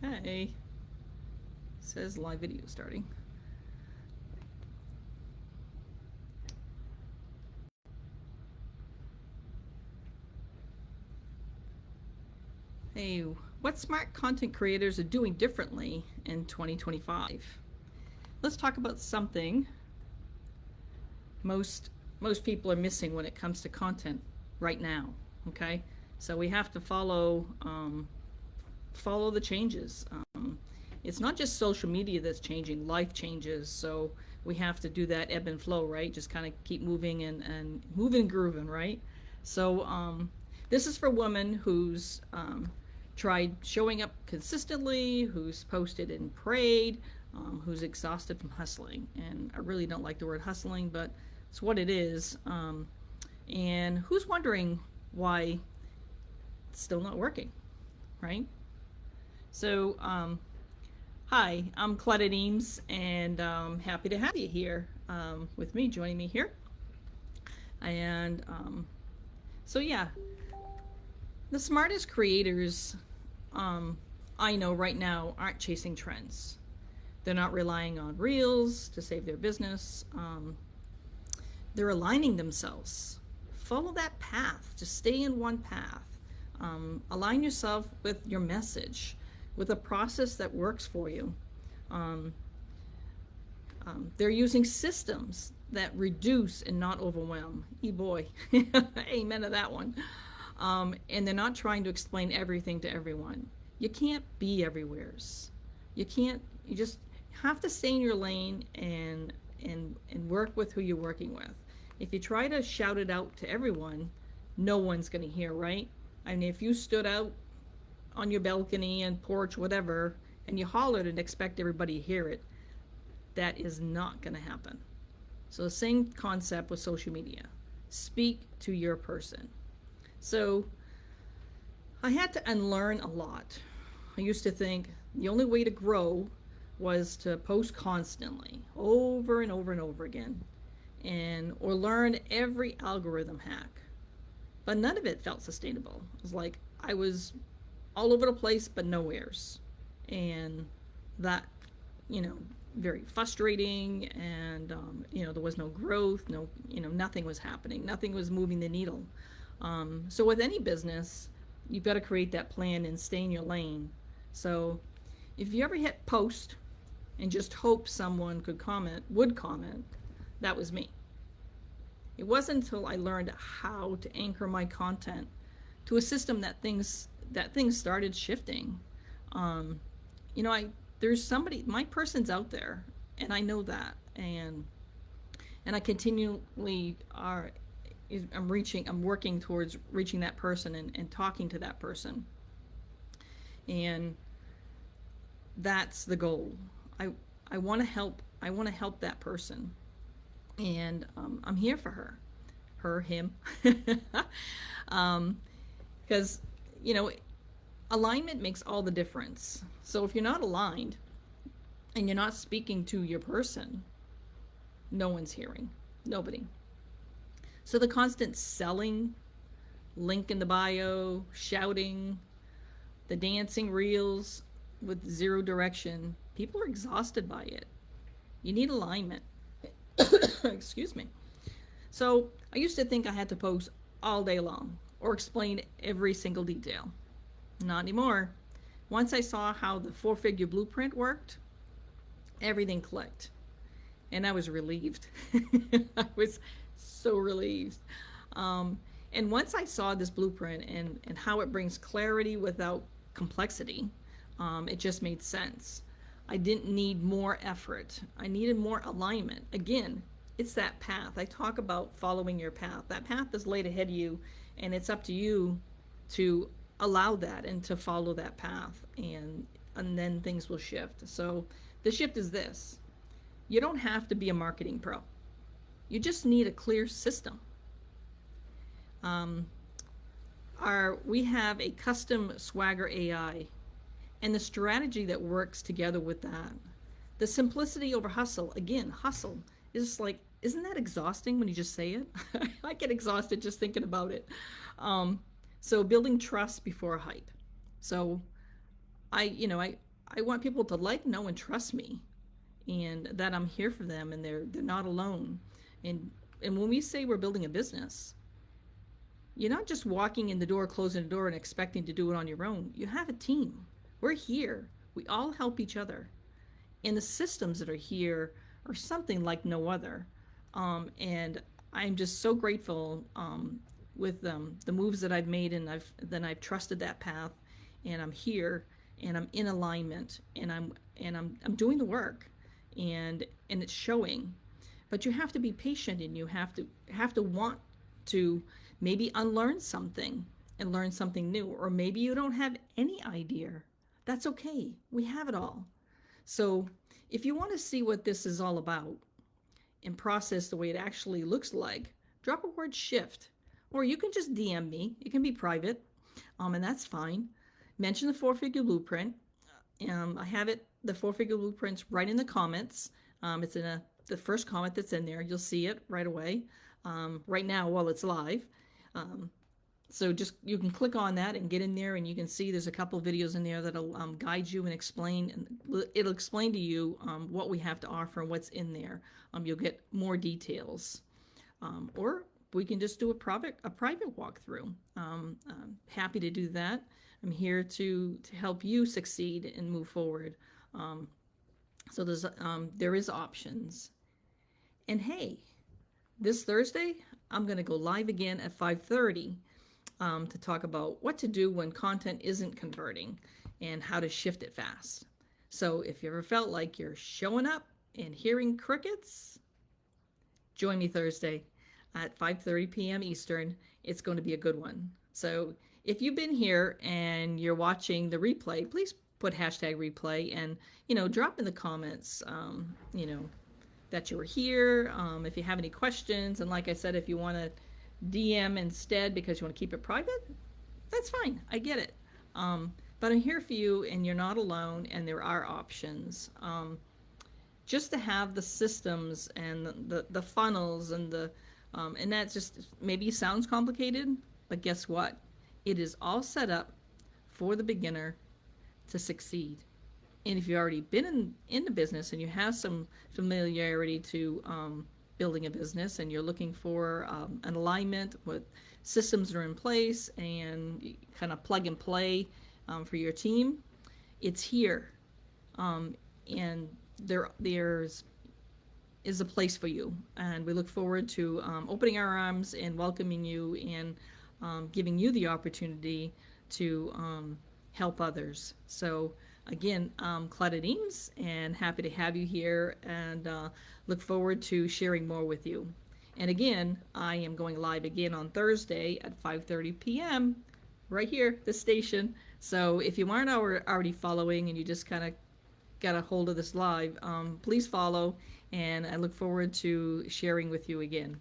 Okay. It says live video starting. Hey, what smart content creators are doing differently in 2025? Let's talk about something most most people are missing when it comes to content right now. Okay, so we have to follow the changes. It's not just social media that's changing; life changes. So we have to do that ebb and flow, right? Just kind of keep moving and moving and grooving, right? So this is for women who's tried showing up consistently, who's posted and prayed, who's exhausted from hustling. And I really don't like the word hustling, but it's what it is. And who's wondering why it's still not working, right? So, hi, I'm Claudette Eames, and happy to have you here with me, joining me here. And so, yeah, the smartest creators I know right now aren't chasing trends. They're not relying on reels to save their business. They're aligning themselves. Follow that path. Just stay in one path. Align yourself with your message, with a process that works for you. They're using systems that reduce and not overwhelm. Boy, amen to that one. And they're not trying to explain everything to everyone. You can't be everywheres. You can't. You just have to stay in your lane and work with who you're working with. If you try to shout it out to everyone, no one's going to hear, right? I mean, if you stood out on your balcony and porch, whatever, and you hollered and expect everybody to hear it, that is not going to happen. So the same concept with social media. Speak to your person. So I had to unlearn a lot. I used to think the only way to grow was to post constantly, over and over and over again, or learn every algorithm hack. But none of it felt sustainable. It was like I was all over the place, but nowheres. And that, very frustrating. And, there was no growth, nothing was happening. Nothing was moving the needle. So with any business, you've got to create that plan and stay in your lane. So if you ever hit post and just hope someone would comment, that was me. It wasn't until I learned how to anchor my content to a system that things started shifting. There's somebody, my person's out there, and I know that, and I continually I'm working towards reaching that person and talking to that person, and that's the goal. I want to help. I want to help that person, and I'm here for him, because alignment makes all the difference. So if you're not aligned and you're not speaking to your person, no one's hearing. Nobody. So the constant selling, link in the bio, shouting, the dancing reels with zero direction, people are exhausted by it. You need alignment. Excuse me. So I used to think I had to post all day long or explain every single detail. Not anymore. Once I saw how the 4-figure blueprint worked, everything clicked. And I was relieved. I was so relieved. And once I saw this blueprint and how it brings clarity without complexity, it just made sense. I didn't need more effort. I needed more alignment. Again, it's that path. I talk about following your path. That path is laid ahead of you, and it's up to you to allow that and to follow that path, and then things will shift. So the shift is this. You don't have to be a marketing pro. You just need a clear system. We have a custom Swagger AI, and the strategy that works together with that. The simplicity over hustle. Again, hustle is just like, isn't that exhausting when you just say it? I get exhausted just thinking about it. So building trust before hype. So I want people to like, know, and trust me, and that I'm here for them, and they're not alone. And and when we say we're building a business, you're not just walking in the door, closing the door, and expecting to do it on your own. You have a team. We're here. We all help each other. And the systems that are here are something like no other. And I'm just so grateful with the moves that I've made, and I've trusted that path, and I'm here, and I'm in alignment, and I'm doing the work, and it's showing. But you have to be patient, and you have to want to maybe unlearn something and learn something new, or maybe you don't have any idea. That's okay. We have it all. So if you want to see what this is all about and process the way it actually looks like, drop a word shift. Or you can just DM me. It can be private, and that's fine. Mention the four-figure blueprint. I have the four-figure blueprints right in the comments. It's in the first comment that's in there. You'll see it right away, right now while it's live. So just you can click on that and get in there, and you can see there's a couple of videos in there that'll guide you and explain, and it'll explain to you what we have to offer and what's in there. You'll get more details, or we can just do a private walkthrough. I'm happy to do that. I'm here to help you succeed and move forward. So there is options. And hey, this Thursday I'm going to go live again at 5:30 to talk about what to do when content isn't converting and how to shift it fast. So if you ever felt like you're showing up and hearing crickets, join me Thursday at 5:30 p.m. Eastern. It's going to be a good one. So if you've been here and you're watching the replay, please put hashtag replay, and drop in the comments that you were here, if you have any questions. And like I said, if you want to DM instead because you want to keep it private, that's fine. I get it. But I'm here for you, and you're not alone, and there are options. Just to have the systems and the funnels and and that just maybe sounds complicated, but guess what? It is all set up for the beginner to succeed. And if you've already been in the business and you have some familiarity to building a business, and you're looking for an alignment with systems that are in place and kind of plug and play for your team, it's here. And there's is a place for you. And we look forward to opening our arms and welcoming you, and giving you the opportunity to help others. So again, Claudette Eames, and happy to have you here, and look forward to sharing more with you. And again, I am going live again on Thursday at 5:30 p.m. right here, this station. So if you aren't already following and you just kind of got a hold of this live, please follow, and I look forward to sharing with you again.